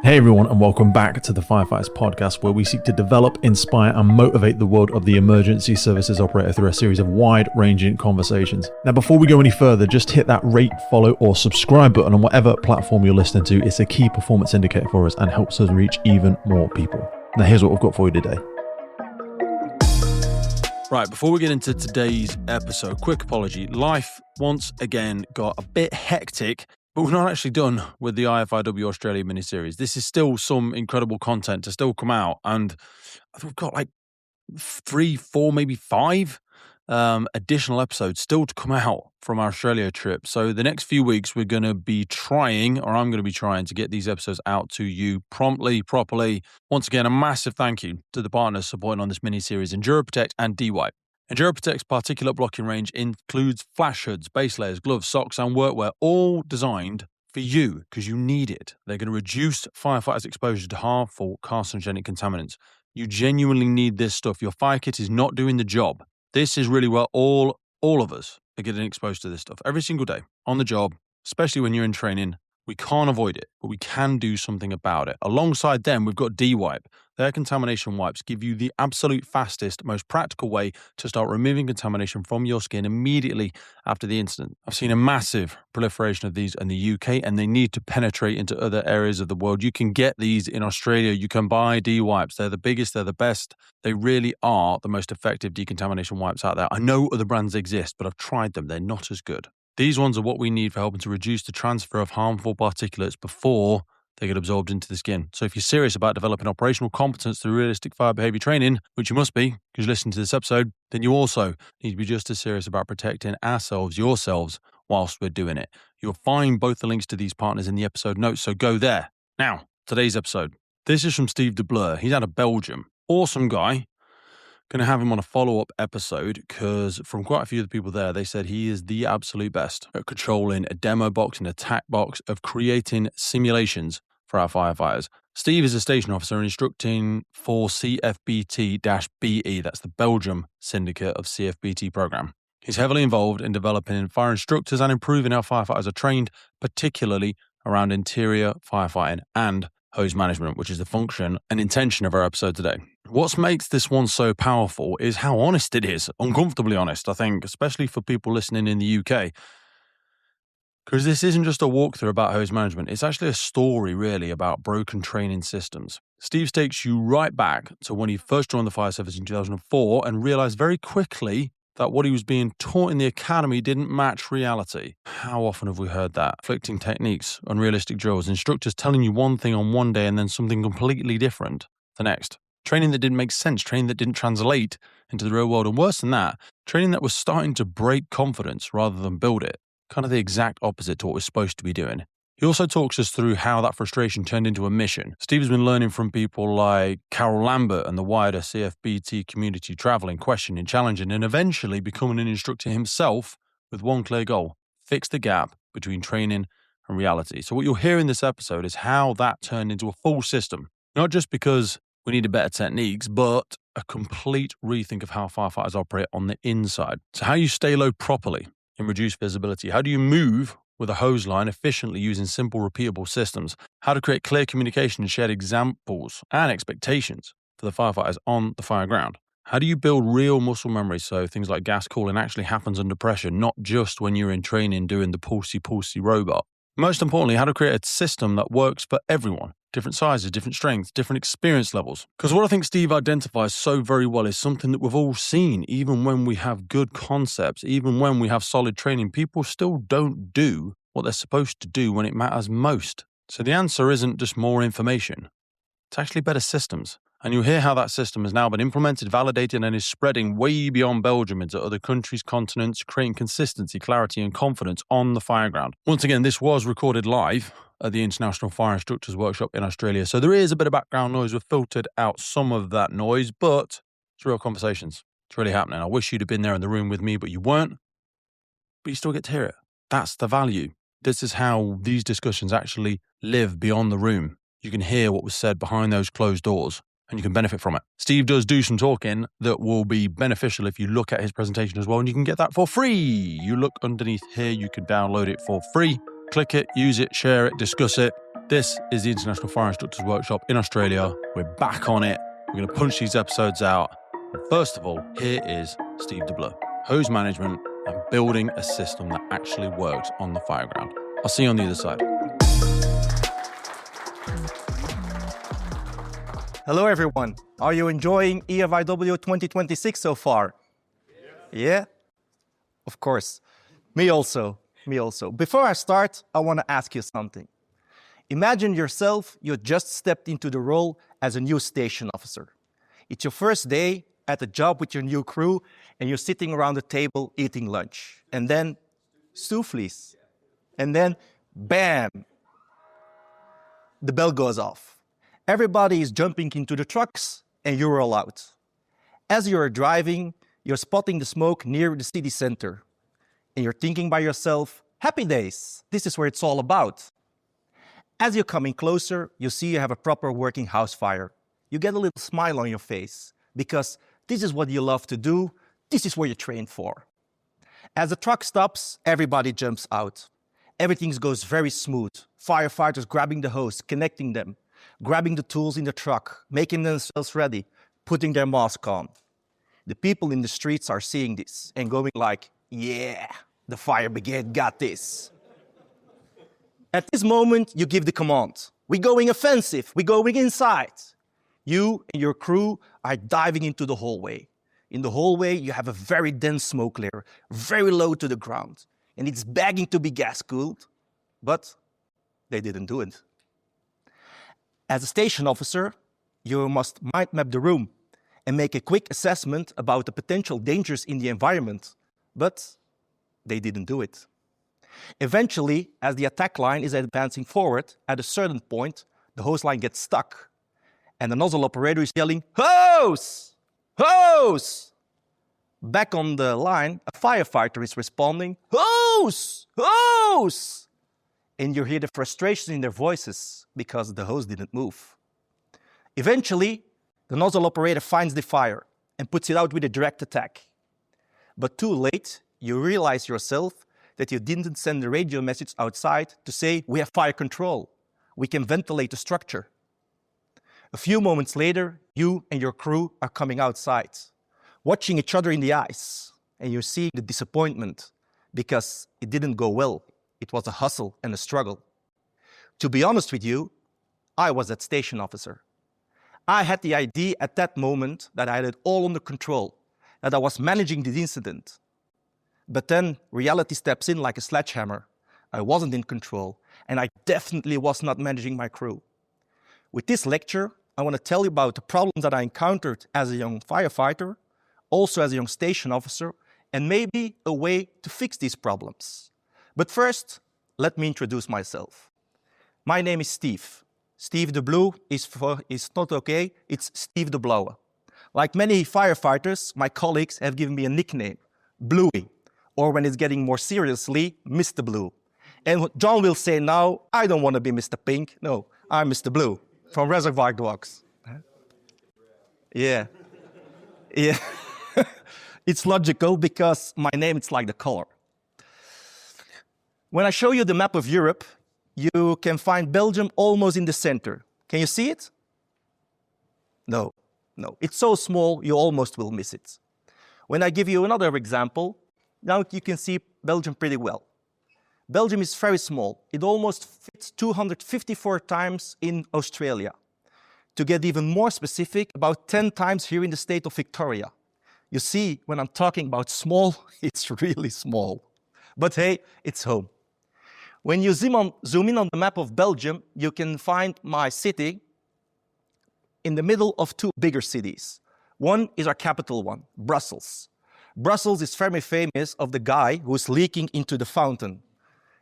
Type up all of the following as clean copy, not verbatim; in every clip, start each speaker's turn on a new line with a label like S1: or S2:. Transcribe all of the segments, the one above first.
S1: Hey everyone, and welcome back to the Firefighters podcast, where we seek to develop, inspire, and motivate the world of the emergency services operator through a series of wide-ranging conversations. Now, before we go any further, just hit that rate, follow, or subscribe button on whatever platform you're listening to. It's a key performance indicator for us and helps us reach even more people. Now, here's what we've got for you today. Right, before we get into today's episode, quick apology. Life once again got a bit hectic. But we're not actually done with the IFIW Australia miniseries. This is still some incredible content to still come out. And I think we've got like 3, 4, maybe 5 additional episodes still to come out from our Australia trip. So the next few weeks, we're going to be trying, or I'm going to be trying to get these episodes out to you promptly, properly. Once again, a massive thank you to the partners supporting on this miniseries, EnduroProtect and DWipe. EnduroProtect's particulate blocking range includes flash hoods, base layers, gloves, socks, and workwear, all designed for you because you need it. They're going to reduce firefighters' exposure to harmful carcinogenic contaminants. You genuinely need this stuff. Your fire kit is not doing the job. This is really where all of us are getting exposed to this stuff every single day on the job, especially when you're in training. We can't avoid it, but we can do something about it. Alongside them, we've got DWipe. Their contamination wipes give you the absolute fastest, most practical way to start removing contamination from your skin immediately after the incident. I've seen a massive proliferation of these in the UK, and they need to penetrate into other areas of the world. You can get these in Australia. You can buy DWipes. They're the biggest. They're the best. They really are the most effective decontamination wipes out there. I know other brands exist, but I've tried them. They're not as good. These ones are what we need for helping to reduce the transfer of harmful particulates before they get absorbed into the skin. So if you're serious about developing operational competence through realistic fire behavior training, which you must be because you're listening to this episode, then you also need to be just as serious about protecting yourselves, whilst we're doing it. You'll find both the links to these partners in the episode notes, so go there. Now, today's episode. This is from Steve de Blauwe. He's out of Belgium. Awesome guy. Going to have him on a follow-up episode because from quite a few of the people there, they said he is the absolute best at controlling a demo box and attack box of creating simulations for our firefighters. Steve is a station officer and instructing for CFBT-BE. That's the Belgium syndicate of CFBT program. He's heavily involved in developing fire instructors and improving how firefighters are trained, particularly around interior firefighting and hose management, which is the function and intention of our episode today. What makes this one so powerful is how honest it is. Uncomfortably honest, I think, especially for people listening in the UK. Because this isn't just a walkthrough about hose management. It's actually a story, really, about broken training systems. Steve takes you right back to when he first joined the fire service in 2004 and realized very quickly that what he was being taught in the academy didn't match reality. How often have we heard that? Conflicting techniques, unrealistic drills, instructors telling you one thing on one day and then something completely different the next. Training that didn't make sense, training that didn't translate into the real world, and worse than that, training that was starting to break confidence rather than build it. Kind of the exact opposite to what we're supposed to be doing. He also talks us through how that frustration turned into a mission. Steve has been learning from people like Carol Lambert and the wider CFBT community, traveling, questioning, challenging, and eventually becoming an instructor himself with one clear goal: fix the gap between training and reality. So what you'll hear in this episode is how that turned into a full system, not just because we needed better techniques, but a complete rethink of how firefighters operate on the inside. So how you stay low properly and reduce visibility. How do you move with a hose line efficiently using simple, repeatable systems? How to create clear communication and shared examples and expectations for the firefighters on the fireground. How do you build real muscle memory so things like gas cooling actually happens under pressure, not just when you're in training doing the pulsey robot? Most importantly, how to create a system that works for everyone. Different sizes, different strengths, different experience levels. Because what I think Steve identifies so very well is something that we've all seen. Even when we have good concepts, even when we have solid training, people still don't do what they're supposed to do when it matters most. So the answer isn't just more information. It's actually better systems. And you'll hear how that system has now been implemented, validated, and is spreading way beyond Belgium into other countries, continents, creating consistency, clarity, and confidence on the fireground. Once again, this was recorded live at the International Fire Instructors Workshop in Australia. So there is a bit of background noise. We've filtered out some of that noise, but it's real conversations. It's really happening. I wish you'd have been there in the room with me, but you weren't. But you still get to hear it. That's the value. This is how these discussions actually live beyond the room. You can hear what was said behind those closed doors, and you can benefit from it. Steve does do some talking that will be beneficial if you look at his presentation as well, and you can get that for free. You look underneath here, you can download it for free. Click it, use it, share it, discuss it. This is the International Fire Instructors Workshop in Australia. We're back on it. We're going to punch these episodes out. And first of all, here is Steve de Bleu, hose management and building a system that actually works on the fireground. I'll see you on the other side.
S2: Hello, everyone. Are you enjoying IFIW 2026 so far? Yeah? Of course. Me also. Before I start, I want to ask you something. Imagine yourself, you just stepped into the role as a new station officer. It's your first day at the job with your new crew, and you're sitting around the table eating lunch. And then, souffles. And then, bam! The bell goes off. Everybody is jumping into the trucks, and you roll out. As you're driving, you're spotting the smoke near the city center. And you're thinking by yourself, happy days, this is where it's all about. As you're coming closer, you see you have a proper working house fire. You get a little smile on your face because this is what you love to do. This is what you're trained for. As the truck stops, everybody jumps out. Everything goes very smooth. Firefighters grabbing the hose, connecting them, grabbing the tools in the truck, making themselves ready, putting their mask on. The people in the streets are seeing this and going like, yeah, the fire brigade got this. At this moment, you give the command. We're going offensive. We're going inside. You and your crew are diving into the hallway. In the hallway, you have a very dense smoke layer, very low to the ground. And it's begging to be gas-cooled, but they didn't do it. As a station officer, you must mind map the room and make a quick assessment about the potential dangers in the environment, but they didn't do it. Eventually, as the attack line is advancing forward, at a certain point, the hose line gets stuck. And the nozzle operator is yelling, hose! Hose! Back on the line, a firefighter is responding, hose! Hose! And you hear the frustration in their voices because the hose didn't move. Eventually, the nozzle operator finds the fire and puts it out with a direct attack. But too late, you realize yourself that you didn't send the radio message outside to say, we have fire control. We can ventilate the structure. A few moments later, you and your crew are coming outside, watching each other in the eyes, and you're seeing the disappointment because it didn't go well. It was a hustle and a struggle. To be honest with you, I was that station officer. I had the idea at that moment that I had it all under control, that I was managing the incident. But then reality steps in like a sledgehammer. I wasn't in control, and I definitely was not managing my crew. With this lecture, I want to tell you about the problems that I encountered as a young firefighter, also as a young station officer, and maybe a way to fix these problems. But first, let me introduce myself. My name is Steve. Steve de Bleu is not okay, it's Steve de Blauwe. Like many firefighters, my colleagues have given me a nickname, Bluey, or when it's getting more seriously, Mr. Blue. And John will say now, I don't want to be Mr. Pink. No, I'm Mr. Blue from Reservoir Dogs. Yeah. It's logical because my name is like the color. When I show you the map of Europe, you can find Belgium almost in the center. Can you see it? No. It's so small, you almost will miss it. When I give you another example, now you can see Belgium pretty well. Belgium is very small. It almost fits 254 times in Australia. To get even more specific, about 10 times here in the state of Victoria. You see, when I'm talking about small, it's really small. But hey, it's home. When you zoom in on the map of Belgium, you can find my city in the middle of two bigger cities. One is our capital one, Brussels. Brussels is very famous of the guy who's leaking into the fountain.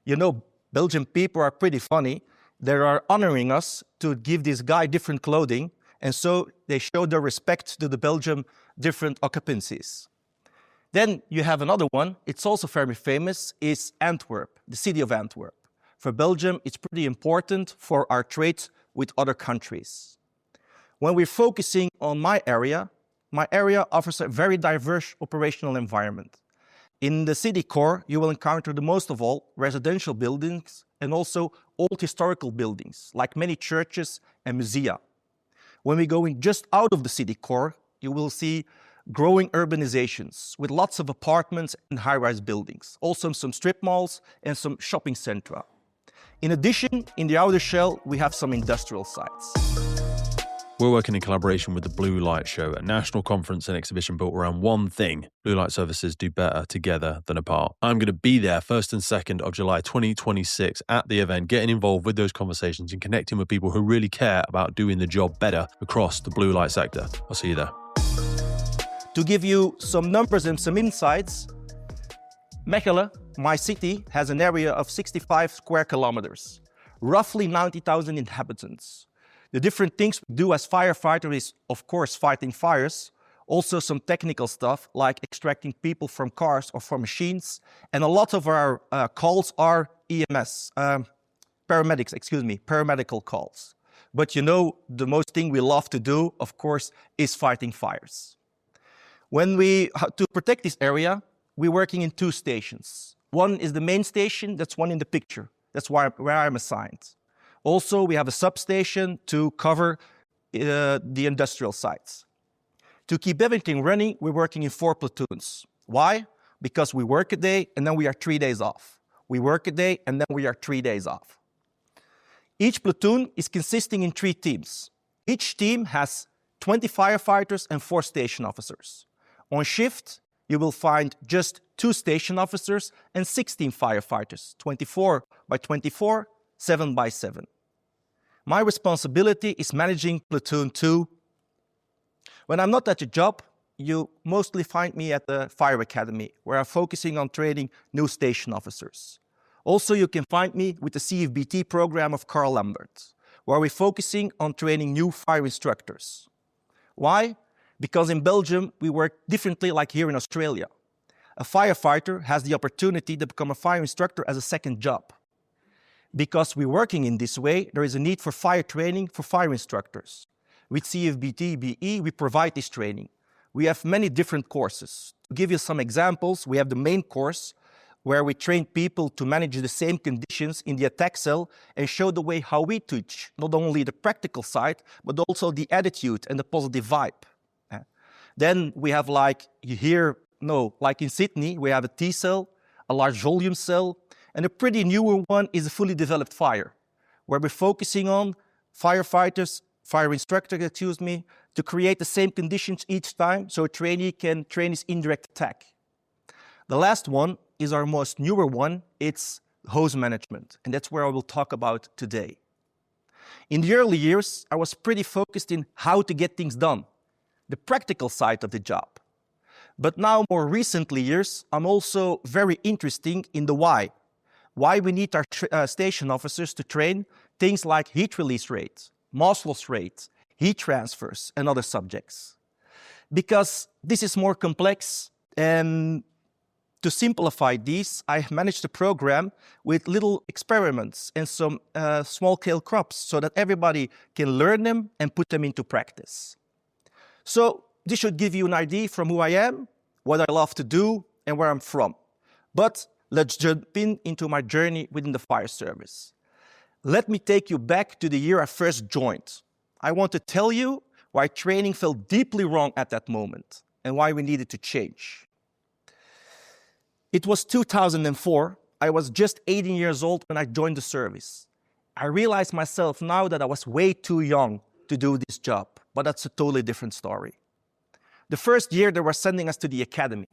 S2: You know, Belgian people are pretty funny. They are honoring us to give this guy different clothing, and so they show their respect to the Belgian different occupancies. Then you have another one, it's also very famous, is Antwerp, the city of Antwerp. For Belgium, it's pretty important for our trade with other countries. When we're focusing on my area offers a very diverse operational environment. In the city core, you will encounter the most of all residential buildings and also old historical buildings, like many churches and museums. When we go in just out of the city core, you will see growing urbanizations with lots of apartments and high-rise buildings, also some strip malls and some shopping centra. In addition, in the outer shell, we have some industrial sites.
S1: We're working in collaboration with the Blue Light Show, a national conference and exhibition built around one thing: blue light services do better together than apart. I'm going to be there 1st and 2nd of July 2026 at the event, getting involved with those conversations and connecting with people who really care about doing the job better across the blue light sector. I'll see you there.
S2: To give you some numbers and some insights, Mechelen, my city, has an area of 65 square kilometers, roughly 90,000 inhabitants. The different things we do as firefighters is, of course, fighting fires, also some technical stuff like extracting people from cars or from machines, and a lot of our calls are paramedical calls. But you know, the most thing we love to do, of course, is fighting fires. To protect this area, we're working in 2 stations. One is the main station, that's one in the picture. That's where I'm assigned. Also, we have a substation to cover the industrial sites. To keep everything running, we're working in 4 platoons. Why? Because we work a day and then we are 3 days off. We work a day and then we are 3 days off. Each platoon is consisting in 3 teams. Each team has 20 firefighters and 4 station officers. On shift, you will find just 2 station officers and 16 firefighters, 24 by 24, 7 by 7. My responsibility is managing platoon 2. When I'm not at the job, you mostly find me at the fire academy, where I'm focusing on training new station officers. Also, you can find me with the CFBT program of Carl Lambert, where we're focusing on training new fire instructors. Why? Because in Belgium, we work differently like here in Australia. A firefighter has the opportunity to become a fire instructor as a second job. Because we're working in this way, there is a need for fire training for fire instructors. With CFBT BE, we provide this training. We have many different courses. To give you some examples, we have the main course, where we train people to manage the same conditions in the attack cell and show the way how we teach, not only the practical side, but also the attitude and the positive vibe. Then we have like in Sydney, we have a T cell, a large volume cell, and a pretty newer one is a fully developed fire, where we're focusing on fire instructors, to create the same conditions each time so a trainee can train his indirect attack. The last one is our most newer one. It's hose management, and that's where I will talk about today. In the early years, I was pretty focused in how to get things done, the practical side of the job. But now, more recently years, I'm also very interested in the why. Why we need our station officers to train things like heat release rate, mass loss rate, heat transfers, and other subjects. Because this is more complex, and to simplify these, I managed a program with little experiments and some small-scale crops so that everybody can learn them and put them into practice. So this should give you an idea from who I am, what I love to do, and where I'm from. But let's jump into my journey within the fire service. Let me take you back to the year I first joined. I want to tell you why training felt deeply wrong at that moment and why we needed to change. It was 2004. I was just 18 years old when I joined the service. I realize myself now that I was way too young to do this job, but that's a totally different story. The first year, they were sending us to the academy.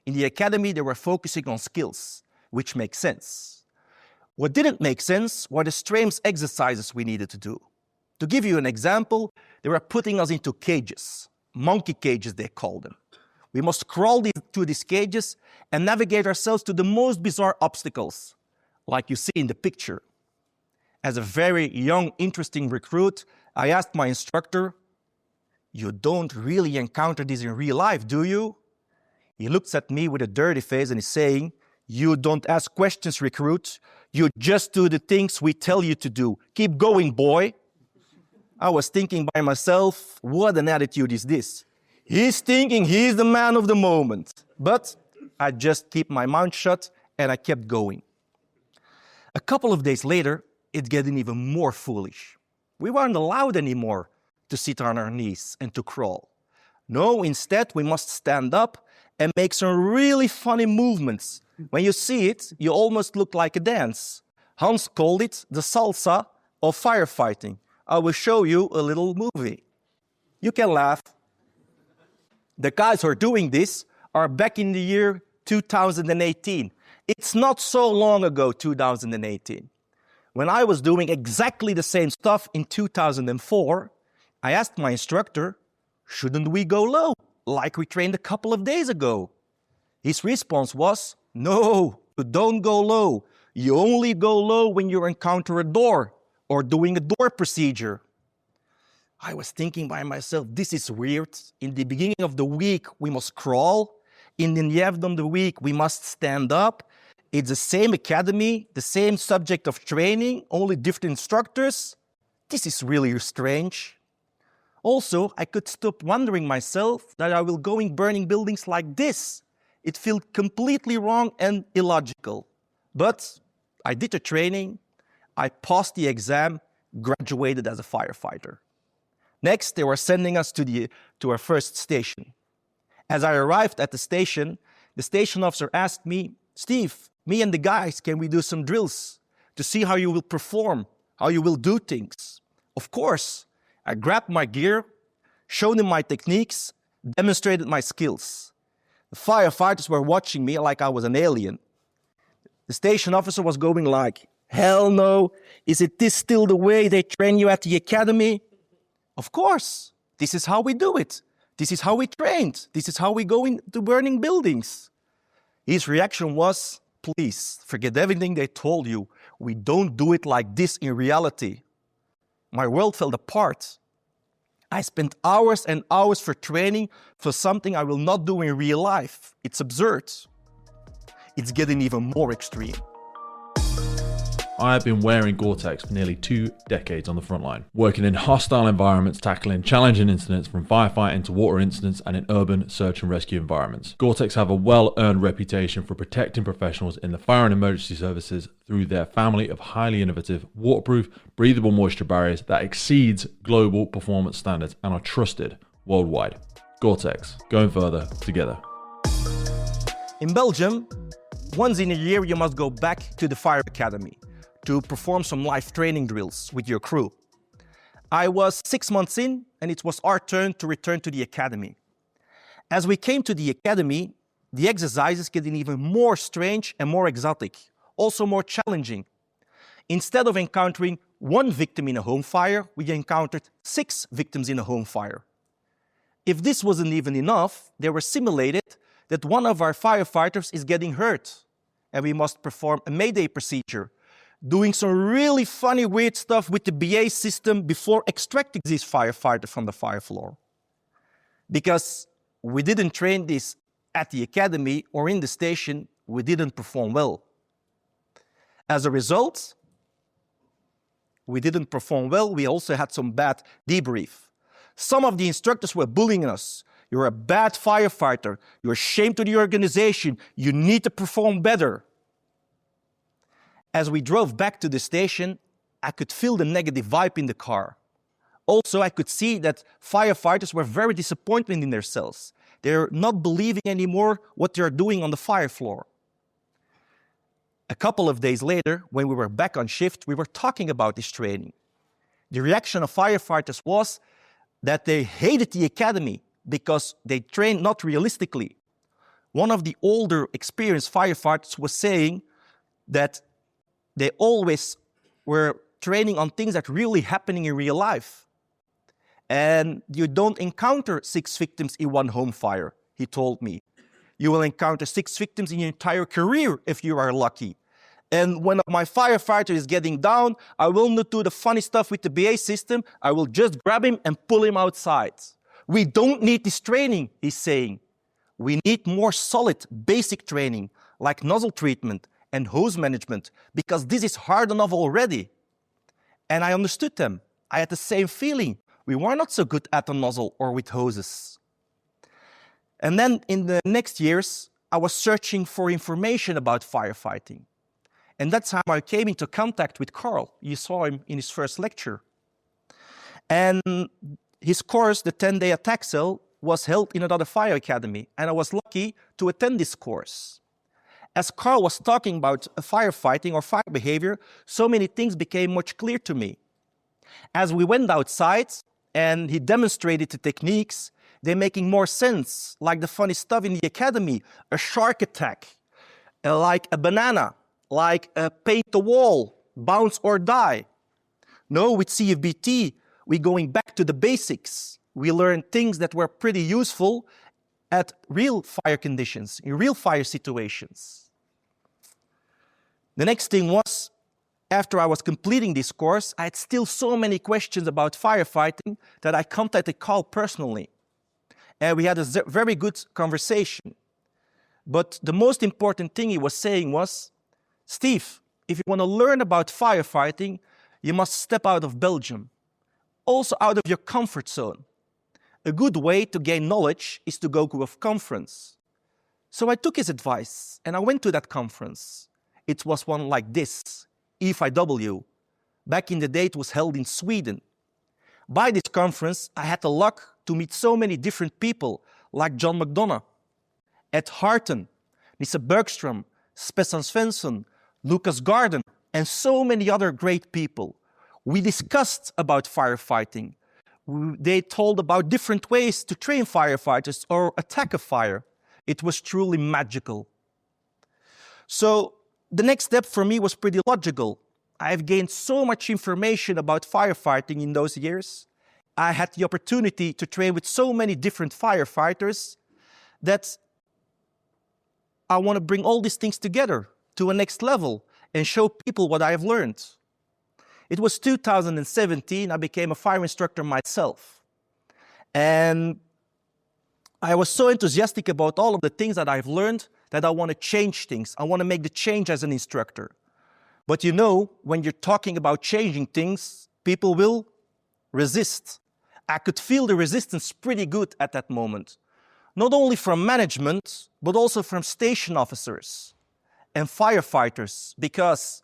S2: In the academy, they were focusing on skills, which makes sense. What didn't make sense were the streams exercises we needed to do. To give you an example, they were putting us into cages, monkey cages they call them. We must crawl to these cages and navigate ourselves to the most bizarre obstacles, like you see in the picture. As a very young, interesting recruit, I asked my instructor, "You don't really encounter this in real life, do you?" He looks at me with a dirty face and is saying, "You don't ask questions, recruit. You just do the things we tell you to do. Keep going, boy." I was thinking by myself, what an attitude is this? He's thinking he's the man of the moment. But I just kept my mouth shut and I kept going. A couple of days later, it's getting even more foolish. We weren't allowed anymore to sit on our knees and to crawl. No, instead, we must stand up and make some really funny movements. When you see it, you almost look like a dance. Hans called it the salsa of firefighting. I will show you a little movie. You can laugh. The guys who are doing this are back in the year 2018. It's not so long ago, 2018. When I was doing exactly the same stuff in 2004, I asked my instructor, shouldn't we go low, like we trained a couple of days ago? His response was, no, you don't go low. You only go low when you encounter a door or doing a door procedure. I was thinking by myself, this is weird. In the beginning of the week, we must crawl. In the end of the week, we must stand up. It's the same academy, the same subject of training, only different instructors. This is really strange. Also, I could stop wondering myself that I will go in burning buildings like this. It felt completely wrong and illogical. But I did the training, I passed the exam, graduated as a firefighter. Next, they were sending us to our first station. As I arrived at the station officer asked me, Steve, me and the guys, can we do some drills to see how you will perform, how you will do things? Of course, I grabbed my gear, showed him my techniques, demonstrated my skills. The firefighters were watching me like I was an alien. The station officer was going like, hell no, is it this still the way they train you at the academy? Of course, this is how we do it. This is how we trained. This is how we go into burning buildings. His reaction was, please, forget everything they told you. We don't do it like this in reality. My world fell apart. I spent hours and hours for training for something I will not do in real life. It's absurd. It's getting even more extreme.
S1: I have been wearing Gore-Tex for nearly 2 decades on the front line, working in hostile environments, tackling challenging incidents from firefighting to water incidents and in urban search and rescue environments. Gore-Tex have a well-earned reputation for protecting professionals in the fire and emergency services through their family of highly innovative, waterproof, breathable moisture barriers that exceeds global performance standards and are trusted worldwide. Gore-Tex, going further together.
S2: In Belgium, once in a year you must go back to the fire academy to perform some live training drills with your crew. I was 6 months in, and it was our turn to return to the academy. As we came to the academy, the exercises getting even more strange and more exotic, also more challenging. Instead of encountering 1 victim in a home fire, we encountered 6 victims in a home fire. If this wasn't even enough, they were simulated that one of our firefighters is getting hurt, and we must perform a mayday procedure, doing some really funny, weird stuff with the BA system before extracting this firefighter from the fire floor. Because we didn't train this at the academy or in the station, we didn't perform well. As a result, we didn't perform well. We also had some bad debrief. Some of the instructors were bullying us. You're a bad firefighter. You're a shame to the organization. You need to perform better. As we drove back to the station, I could feel the negative vibe in the car. Also, I could see that firefighters were very disappointed in themselves. They're not believing anymore what they're doing on the fire floor. A couple of days later, when we were back on shift, we were talking about this training. The reaction of firefighters was that they hated the academy because they trained not realistically. One of the older, experienced firefighters was saying that they always were training on things that really happening in real life. And you don't encounter 6 victims in one home fire, he told me. You will encounter 6 victims in your entire career if you are lucky. And when my firefighter is getting down, I will not do the funny stuff with the BA system. I will just grab him and pull him outside. We don't need this training, he's saying. We need more solid, basic training, like nozzle treatment and hose management, because this is hard enough already. And I understood them. I had the same feeling. We were not so good at the nozzle or with hoses. And then in the next years, I was searching for information about firefighting. And that's how I came into contact with Carl. You saw him in his first lecture. And his course, the 10-day attack cell, was held in another fire academy. And I was lucky to attend this course. As Carl was talking about firefighting or fire behavior, so many things became much clear to me. As we went outside and he demonstrated the techniques, they're making more sense, like the funny stuff in the academy, a shark attack, like a banana, like a paint the wall, bounce or die. No, with CFBT, we're going back to the basics. We learned things that were pretty useful at real fire conditions, in real fire situations. The next thing was, after I was completing this course, I had still so many questions about firefighting that I contacted Carl personally. And we had a very good conversation. But the most important thing he was saying was, Steve, if you want to learn about firefighting, you must step out of Belgium. Also out of your comfort zone. A good way to gain knowledge is to go to a conference. So I took his advice and I went to that conference. It was one like this, IFIW. Back in the day, it was held in Sweden. By this conference, I had the luck to meet so many different people, like John McDonough, Ed Harton, Nisse Bergström, Spessan Svensson, Lucas Garden, and so many other great people. We discussed about firefighting. They told about different ways to train firefighters or attack a fire. It was truly magical. So the next step for me was pretty logical. I have gained so much information about firefighting in those years. I had the opportunity to train with so many different firefighters that I want to bring all these things together to a next level and show people what I have learned. It was 2017, I became a fire instructor myself. And I was so enthusiastic about all of the things that I've learned that I want to change things. I want to make the change as an instructor. But you know, when you're talking about changing things, people will resist. I could feel the resistance pretty good at that moment. Not only from management, but also from station officers and firefighters, because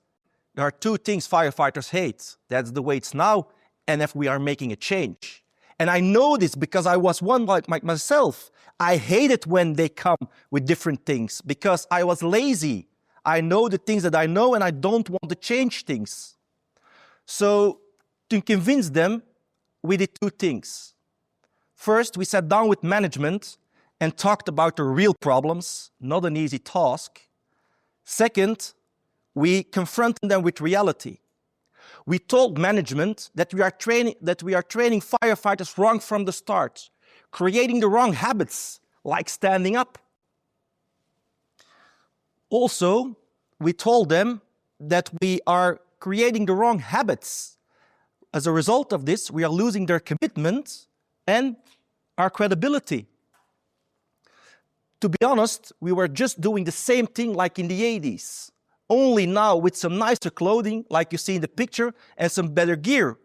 S2: there are two things firefighters hate. That's the way it's now, and if we are making a change. And I know this because I was one like myself. I hate it when they come with different things because I was lazy. I know the things that I know and I don't want to change things. So to convince them, we did two things. First, we sat down with management and talked about the real problems, not an easy task. Second, we confronted them with reality. We told management that we are training firefighters wrong from the start, creating the wrong habits, like standing up. Also, we told them that we are creating the wrong habits. As a result of this, we are losing their commitment and our credibility. To be honest, we were just doing the same thing like in the 80s. Only now with some nicer clothing, like you see in the picture, and some better gear.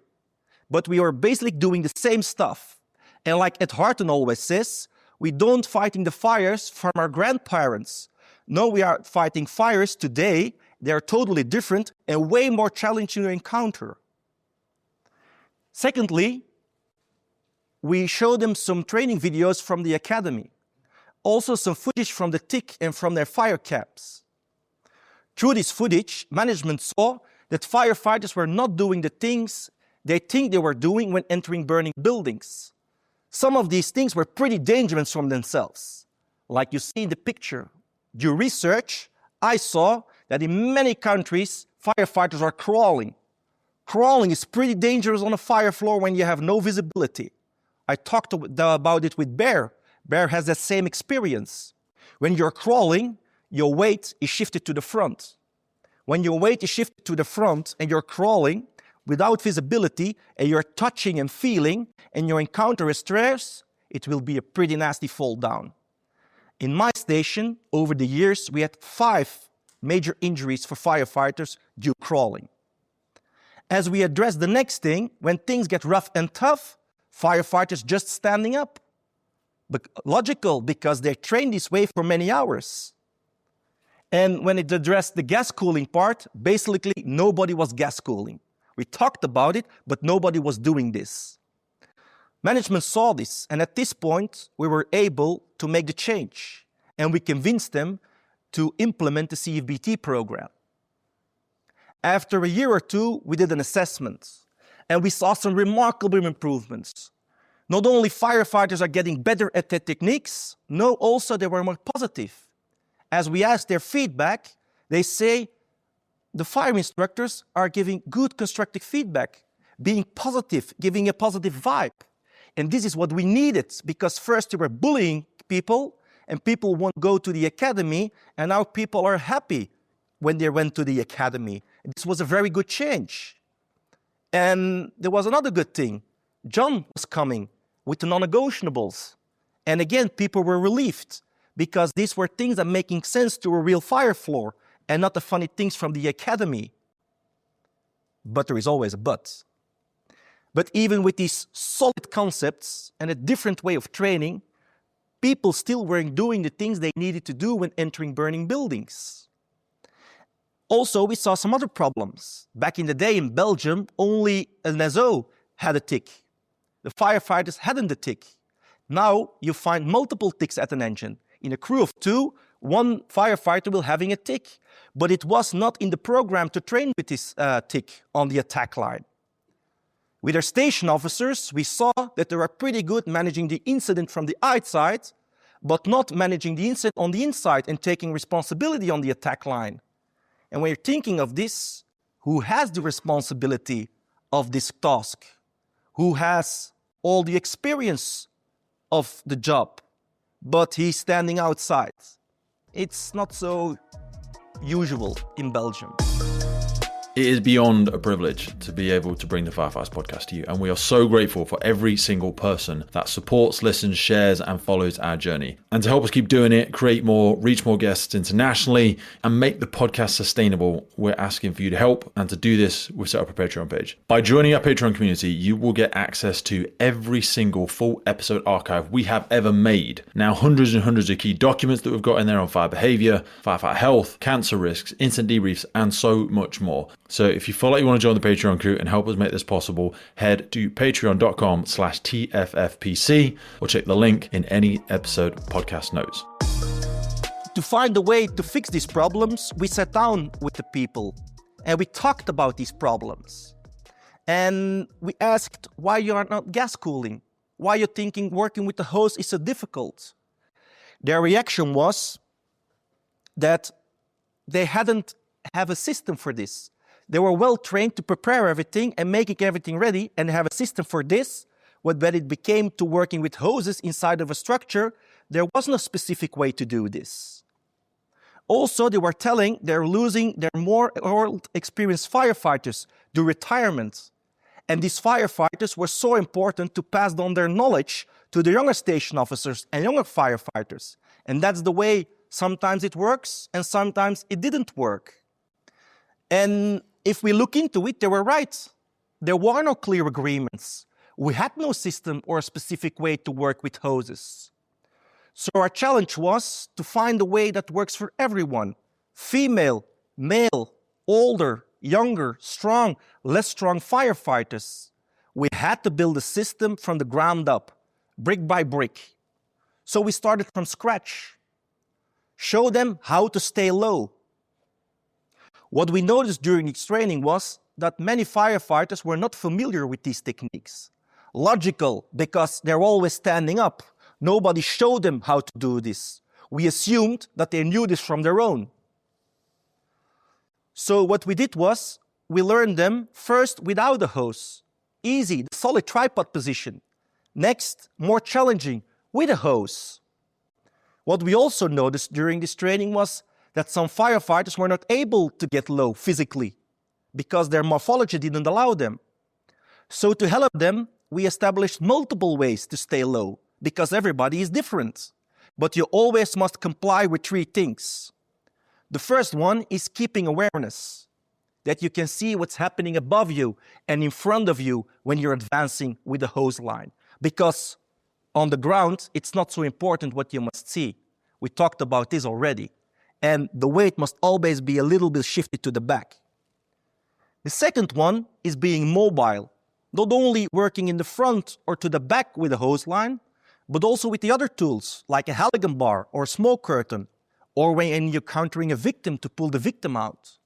S2: But we are basically doing the same stuff. And like Ed Harton always says, we don't fighting the fires from our grandparents. No, we are fighting fires today. They are totally different and way more challenging to encounter. Secondly, we showed them some training videos from the academy. Also some footage from the TIC and from their fire camps. Through this footage, management saw that firefighters were not doing the things they think they were doing when entering burning buildings. Some of these things were pretty dangerous from themselves. Like you see in the picture. Due research, I saw that in many countries, firefighters are crawling. Crawling is pretty dangerous on a fire floor when you have no visibility. I talked about it with Bear. Bear has that same experience. When you're crawling, your weight is shifted to the front. When your weight is shifted to the front and you're crawling without visibility and you're touching and feeling and you encounter a stress, it will be a pretty nasty fall down. In my station, over the years, we had 5 major injuries for firefighters due to crawling. As we address the next thing, when things get rough and tough, firefighters just standing up. But logical, because they trained this way for many hours. And when it addressed the gas cooling part, basically nobody was gas cooling. We talked about it, but nobody was doing this. Management saw this, and at this point, we were able to make the change, and we convinced them to implement the CFBT program. After a year or two, we did an assessment, and we saw some remarkable improvements. Not only firefighters are getting better at their techniques, no, also they were more positive. As we asked their feedback, they say the fire instructors are giving good constructive feedback, being positive, giving a positive vibe. And this is what we needed, because first they were bullying people, and people won't go to the academy, and now people are happy when they went to the academy. This was a very good change. And there was another good thing. John was coming with the non-negotiables. And again, people were relieved, because these were things that making sense to a real fire floor, and not the funny things from the academy. But there is always a but. But even with these solid concepts and a different way of training, people still weren't doing the things they needed to do when entering burning buildings. Also, we saw some other problems. Back in the day in Belgium, only an SO had a tick. The firefighters hadn't a tick. Now you find multiple ticks at an engine. In a crew of 2, one firefighter will having a tick. But it was not in the program to train with this tick on the attack line. With our station officers, we saw that they were pretty good managing the incident from the outside, but not managing the incident on the inside and taking responsibility on the attack line. And when you're thinking of this, who has the responsibility of this task? Who has all the experience of the job, but he's standing outside? It's not so usual in Belgium.
S1: It is beyond a privilege to be able to bring the Firefighters podcast to you, and we are so grateful for every single person that supports, listens, shares, and follows our journey. And to help us keep doing it, create more, reach more guests internationally, and make the podcast sustainable, we're asking for you to help. And to do this, we've set up a Patreon page. By joining our Patreon community, you will get access to every single full episode archive we have ever made. Now, hundreds and hundreds of key documents that we've got in there on fire behavior, firefighter health, cancer risks, incident debriefs, and so much more. So if you feel like you want to join the Patreon crew and help us make this possible, head to patreon.com/TFFPC or check the link in any episode podcast notes.
S2: To find a way to fix these problems, we sat down with the people and we talked about these problems. And we asked why you are not gas cooling, why you're thinking working with the hose is so difficult. Their reaction was that they hadn't have a system for this. They were well trained to prepare everything and making everything ready and have a system for this. But when it became to working with hoses inside of a structure, there wasn't a specific way to do this. Also, they were telling they're losing their more experienced firefighters to retirement. And these firefighters were so important to pass on their knowledge to the younger station officers and younger firefighters. And that's the way sometimes it works and sometimes it didn't work. And if we look into it, they were right. There were no clear agreements. We had no system or a specific way to work with hoses. So our challenge was to find a way that works for everyone. Female, male, older, younger, strong, less strong firefighters. We had to build a system from the ground up, brick by brick. So we started from scratch. Show them how to stay low. What we noticed during this training was that many firefighters were not familiar with these techniques. Logical, because they're always standing up. Nobody showed them how to do this. We assumed that they knew this from their own. So what we did was, we learned them first without a hose. Easy, the solid tripod position. Next, more challenging, with a hose. What we also noticed during this training was that some firefighters were not able to get low physically because their morphology didn't allow them. So to help them, we established multiple ways to stay low because everybody is different. But you always must comply with 3 things. The first one is keeping awareness, that you can see what's happening above you and in front of you when you're advancing with the hose line. Because on the ground, it's not so important what you must see. We talked about this already. and the weight must always be a little bit shifted to the back. The second one is being mobile, not only working in the front or to the back with a hose line, but also with the other tools, like a halogen bar or a smoke curtain, or when you're countering a victim to pull the victim out.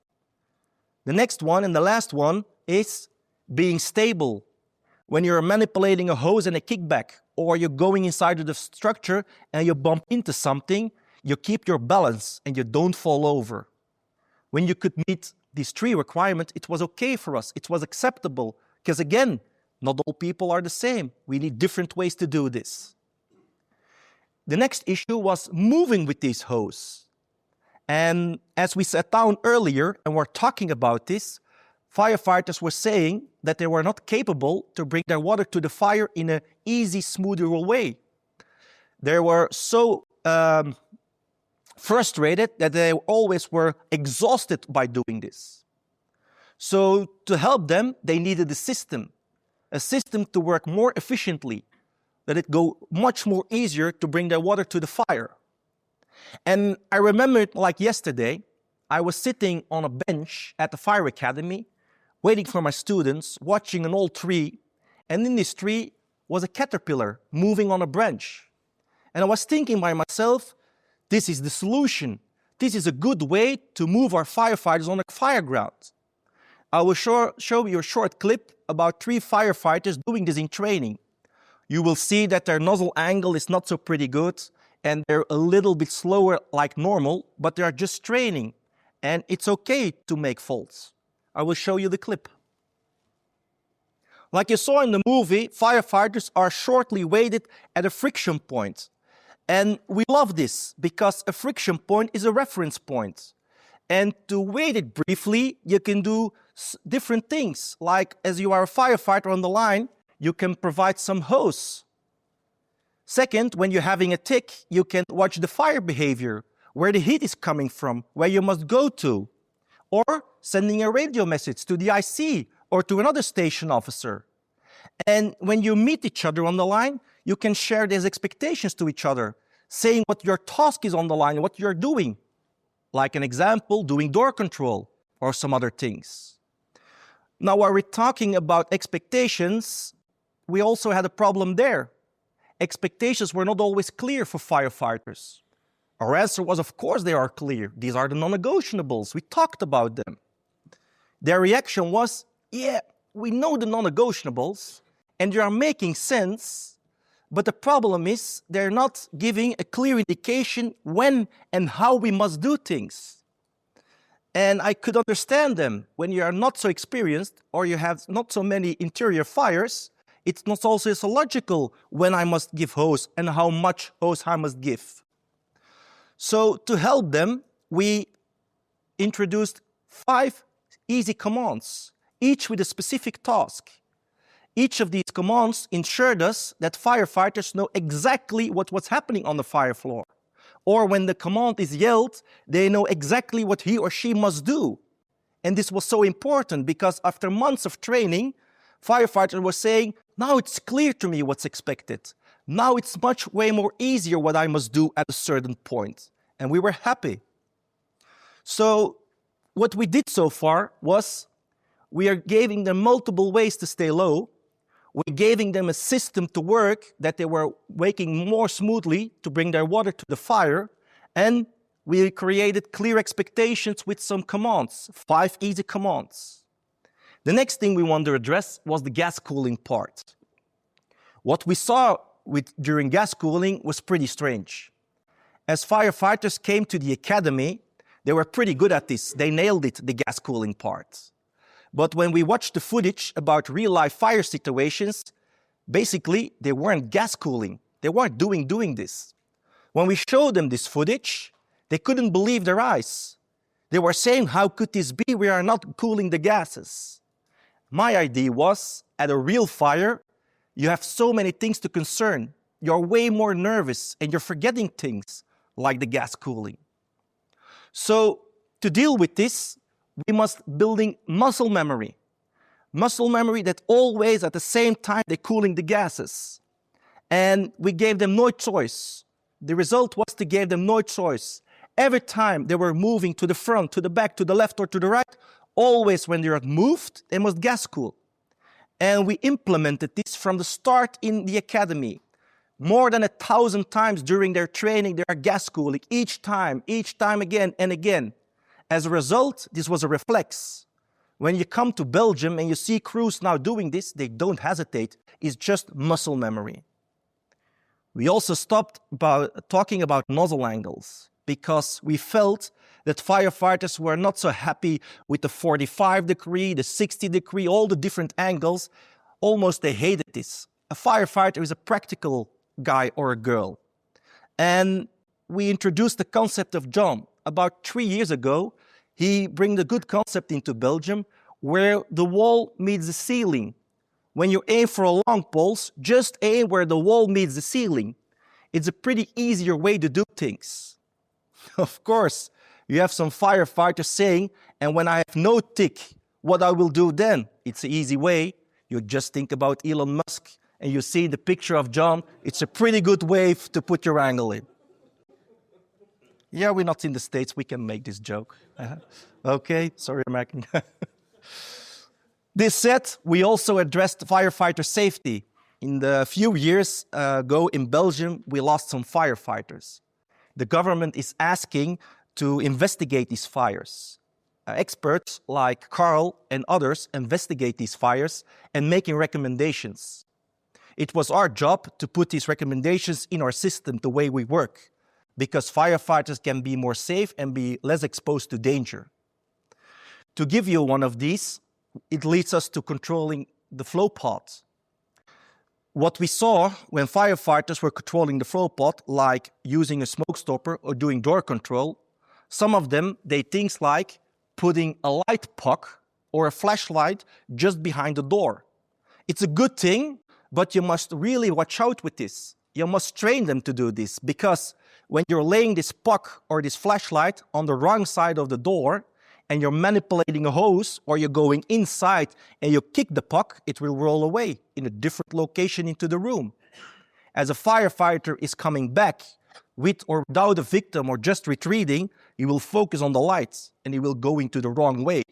S2: The next one and the last one is being stable. When you're manipulating a hose and a kickback, or you're going inside of the structure and you bump into something, you keep your balance and you don't fall over. When you could meet these 3 requirements, it was okay for us. It was acceptable. Because again, not all people are the same. We need different ways to do this. The next issue was moving with these hoses. And as we sat down earlier and were talking about this, firefighters were saying that they were not capable to bring their water to the fire in an easy, smoother way. They were so frustrated that they always were exhausted by doing this. So to help them, they needed a system to work more efficiently, that it go much more easier to bring their water to the fire. And I remember it like yesterday. I was sitting on a bench at the fire academy, waiting for my students, watching an old tree, and in this tree was a caterpillar moving on a branch. And I was thinking by myself, this is the solution. This is a good way to move our firefighters on a fireground. I will show you a short clip about 3 firefighters doing this in training. You will see that their nozzle angle is not so pretty good, and they're a little bit slower like normal, but they are just training, and it's okay to make faults. I will show you the clip. Like you saw in the movie, firefighters are shortly weighted at a friction point. And we love this because a friction point is a reference point. And to weight it briefly, you can do different things. Like as you are a firefighter on the line, you can provide some hose. Second, when you're having a tick, you can watch the fire behavior, where the heat is coming from, where you must go to. Or sending a radio message to the IC or to another station officer. And when you meet each other on the line, you can share these expectations to each other, saying what your task is on the line, what you're doing. Like an example, doing door control or some other things. Now, while we're talking about expectations, we also had a problem there. Expectations were not always clear for firefighters. Our answer was, of course they are clear. These are the non-negotiables. We talked about them. Their reaction was, yeah, we know the non-negotiables, and they are making sense, but the problem is they're not giving a clear indication when and how we must do things. And I could understand them. When you are not so experienced or you have not so many interior fires, it's not also so logical when I must give hose and how much hose I must give. So to help them, we introduced 5 easy commands, each with a specific task. Each of these commands ensured us that firefighters know exactly what's happening on the fire floor. Or when the command is yelled, they know exactly what he or she must do. And this was so important because after months of training, firefighters were saying, now it's clear to me what's expected. Now it's way more easier what I must do at a certain point. And we were happy. So what we did so far was we are giving them multiple ways to stay low. We're giving them a system to work that they were working more smoothly to bring their water to the fire. And we created clear expectations with some commands, 5 easy commands. The next thing we wanted to address was the gas cooling part. What we saw during gas cooling was pretty strange. As firefighters came to the academy, they were pretty good at this. They nailed it, the gas cooling part. But when we watched the footage about real-life fire situations, basically, they weren't gas cooling. They weren't doing this. When we showed them this footage, they couldn't believe their eyes. They were saying, how could this be? We are not cooling the gases. My idea was, at a real fire, you have so many things to concern. You're way more nervous and you're forgetting things like the gas cooling. So to deal with this, we must building muscle memory. Muscle memory that always at the same time they're cooling the gases. And we gave them no choice. The result was to give them no choice. Every time they were moving to the front, to the back, to the left, or to the right, always when they are moved, they must gas cool. And we implemented this from the start in the academy. More than 1,000 times during their training, they are gas cooling each time again and again. As a result, this was a reflex. When you come to Belgium and you see crews now doing this, they don't hesitate. It's just muscle memory. We also stopped talking about nozzle angles because we felt that firefighters were not so happy with the 45-degree, the 60-degree, all the different angles. Almost they hated this. A firefighter is a practical guy or a girl. And we introduced the concept of jump. About 3 years ago, he brought a good concept into Belgium where the wall meets the ceiling. When you aim for a long pulse, just aim where the wall meets the ceiling. It's a pretty easier way to do things. Of course, you have some firefighters saying, and when I have no tick, what I will do then? It's an easy way. You just think about Elon Musk and you see the picture of John. It's a pretty good way to put your angle in. Yeah, we're not in the States. We can make this joke. Okay, sorry, American. This said, we also addressed firefighter safety. In the few years ago in Belgium, we lost some firefighters. The government is asking to investigate these fires. Experts like Carl and others investigate these fires and making recommendations. It was our job to put these recommendations in our system the way we work, because firefighters can be more safe and be less exposed to danger. To give you one of these, it leads us to controlling the flow path. What we saw when firefighters were controlling the flow path, like using a smoke stopper or doing door control, some of them did things like putting a light puck or a flashlight just behind the door. It's a good thing, but you must really watch out with this. You must train them to do this, because when you're laying this puck or this flashlight on the wrong side of the door and you're manipulating a hose, or you're going inside and you kick the puck, it will roll away in a different location into the room. As a firefighter is coming back with or without a victim or just retreating, he will focus on the lights and he will go into the wrong way.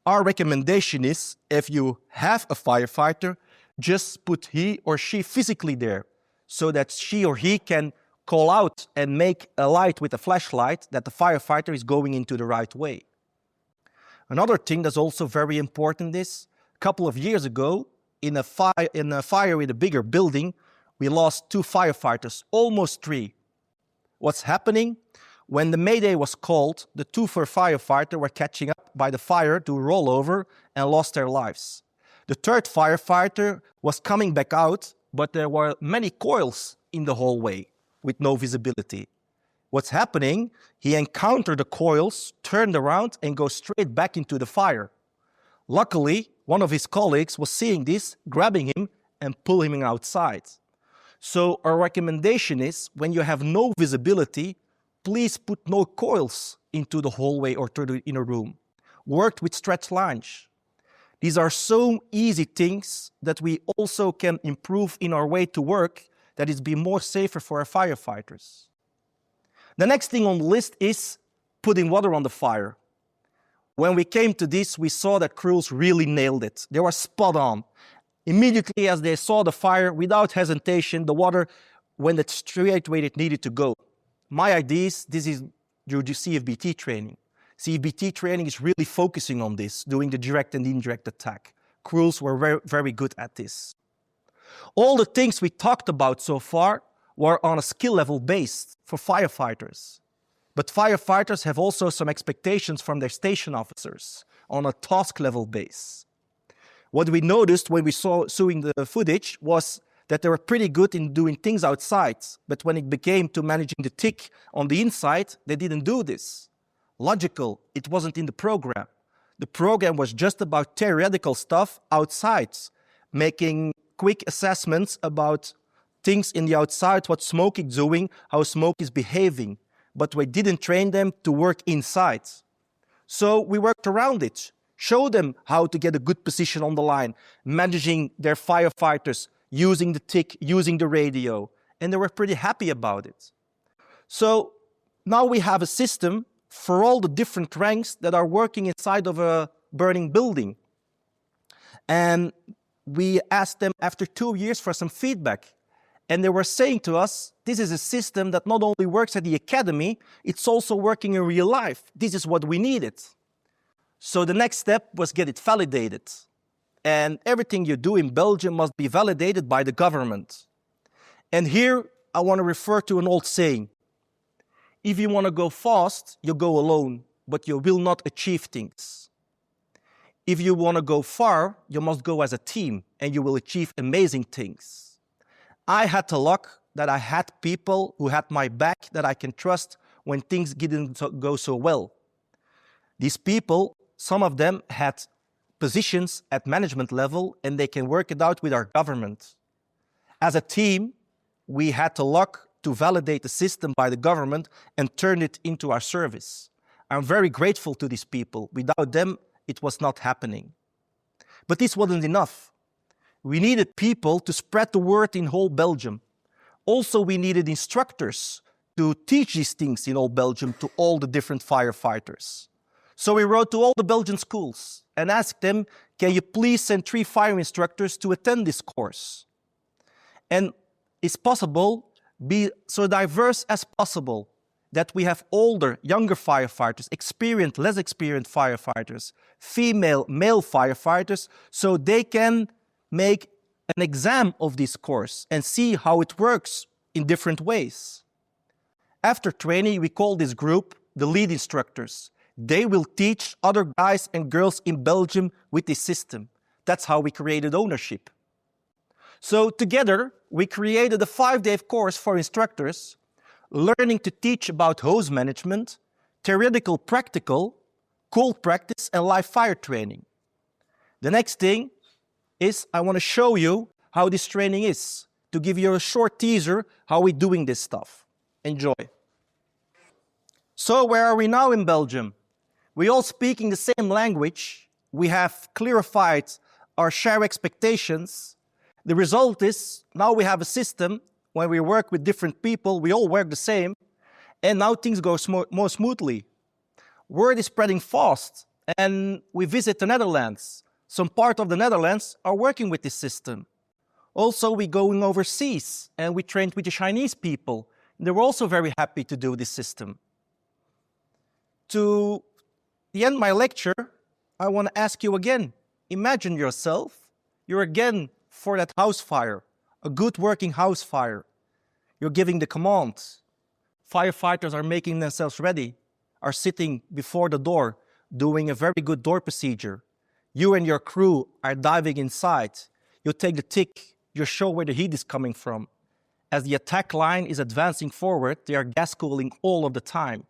S2: Our recommendation is, if you have a firefighter, just put he or she physically there so that she or he can call out and make a light with a flashlight that the firefighter is going into the right way. Another thing that's also very important is, a couple of years ago, in a fire with a bigger building, we lost 2 firefighters, almost 3. What's happening? When the Mayday was called, the 2 firefighters were catching up by the fire to roll over and lost their lives. The 3rd firefighter was coming back out, but there were many coils in the hallway with no visibility. What's happening? He encountered the coils, turned around, and goes straight back into the fire. Luckily, one of his colleagues was seeing this, grabbing him and pulling him outside. So our recommendation is, when you have no visibility, please put no coils into the hallway or to the inner room. Work with stretch lines. These are so easy things that we also can improve in our way to work, that is be more safer for our firefighters. The next thing on the list is putting water on the fire. When we came to this, we saw that crews really nailed it. They were spot on. Immediately as they saw the fire, without hesitation, the water went straight where it needed to go. My idea is, this is due to CFBT training. CFBT training is really focusing on this, doing the direct and indirect attack. Crews were very, very good at this. All the things we talked about so far were on a skill level based for firefighters. But firefighters have also some expectations from their station officers on a task level base. What we noticed when we saw the footage was that they were pretty good in doing things outside, but when it came to managing the tick on the inside, they didn't do this. Logical, it wasn't in the program. The program was just about theoretical stuff outside, making quick assessments about things in the outside, what smoke is doing, how smoke is behaving. But we didn't train them to work inside. So we worked around it, showed them how to get a good position on the line, managing their firefighters, using the tick, using the radio, and they were pretty happy about it. So now we have a system for all the different ranks that are working inside of a burning building. And we asked them after 2 years for some feedback. And they were saying to us, this is a system that not only works at the academy, it's also working in real life. This is what we needed. So the next step was get it validated. And everything you do in Belgium must be validated by the government. And here I want to refer to an old saying. If you want to go fast, you go alone, but you will not achieve things. If you want to go far, you must go as a team, and you will achieve amazing things. I had the luck that I had people who had my back that I can trust when things didn't go so well. These people, some of them had positions at management level, and they can work it out with our government. As a team, we had the luck to validate the system by the government and turn it into our service. I'm very grateful to these people. Without them, it was not happening. But this wasn't enough. We needed people to spread the word in whole Belgium. Also, we needed instructors to teach these things in all Belgium to all the different firefighters. So we wrote to all the Belgian schools and asked them, can you please send 3 fire instructors to attend this course? And it's possible, be so diverse as possible, that we have older, younger firefighters, experienced, less experienced firefighters, female, male firefighters, so they can make an exam of this course and see how it works in different ways. After training, we call this group the lead instructors. They will teach other guys and girls in Belgium with this system. That's how we created ownership. So together, we created a 5-day course for instructors, learning to teach about hose management, theoretical practical, cold practice, and live fire training. The next thing is I want to show you how this training is, to give you a short teaser how we're doing this stuff. Enjoy. So where are we now in Belgium? We all speaking the same language. We have clarified our shared expectations. The result is now we have a system. When we work with different people, we all work the same, and now things go more smoothly. Word is spreading fast, and we visit the Netherlands. Some part of the Netherlands are working with this system. Also, we're going overseas, and we trained with the Chinese people. They were also very happy to do this system. To the end of my lecture, I want to ask you again, imagine yourself, you're again for that house fire. A good working house fire. You're giving the command. Firefighters are making themselves ready, are sitting before the door, doing a very good door procedure. You and your crew are diving inside. You take the tick, you show where the heat is coming from. As the attack line is advancing forward, they are gas cooling all of the time.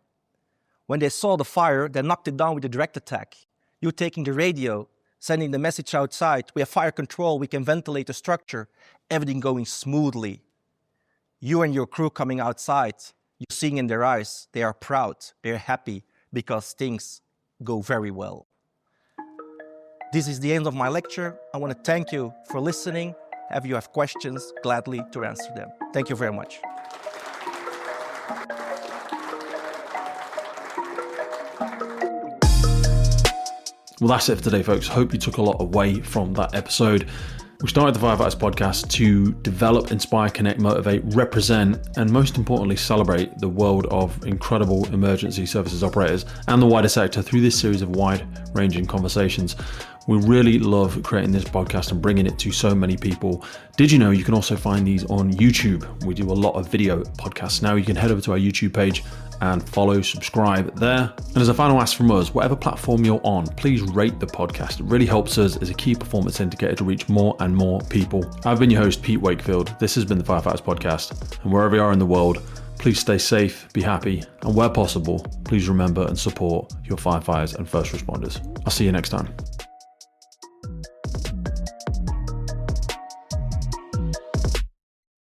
S2: When they saw the fire, they knocked it down with a direct attack. You taking the radio, sending the message outside, we have fire control, we can ventilate the structure, everything going smoothly. You and your crew coming outside, you seeing in their eyes, they are proud, they're happy, because things go very well. This is the end of my lecture. I want to thank you for listening. If you have questions, gladly to answer them. Thank you very much.
S1: Well, that's it for today, folks. Hope you took a lot away from that episode. We started the Firefighters podcast to develop, inspire, connect, motivate, represent, and most importantly, celebrate the world of incredible emergency services operators and the wider sector through this series of wide-ranging conversations. We really love creating this podcast and bringing it to so many people. Did you know you can also find these on YouTube? We do a lot of video podcasts now. You can head over to our YouTube page and follow, subscribe there. And as a final ask from us, whatever platform you're on, please rate the podcast. It really helps us as a key performance indicator to reach more and more people. I've been your host, Pete Wakefield. This has been the Firefighters podcast. And wherever you are in the world, please stay safe, be happy, and where possible, please remember and support your firefighters and first responders. I'll see you next time.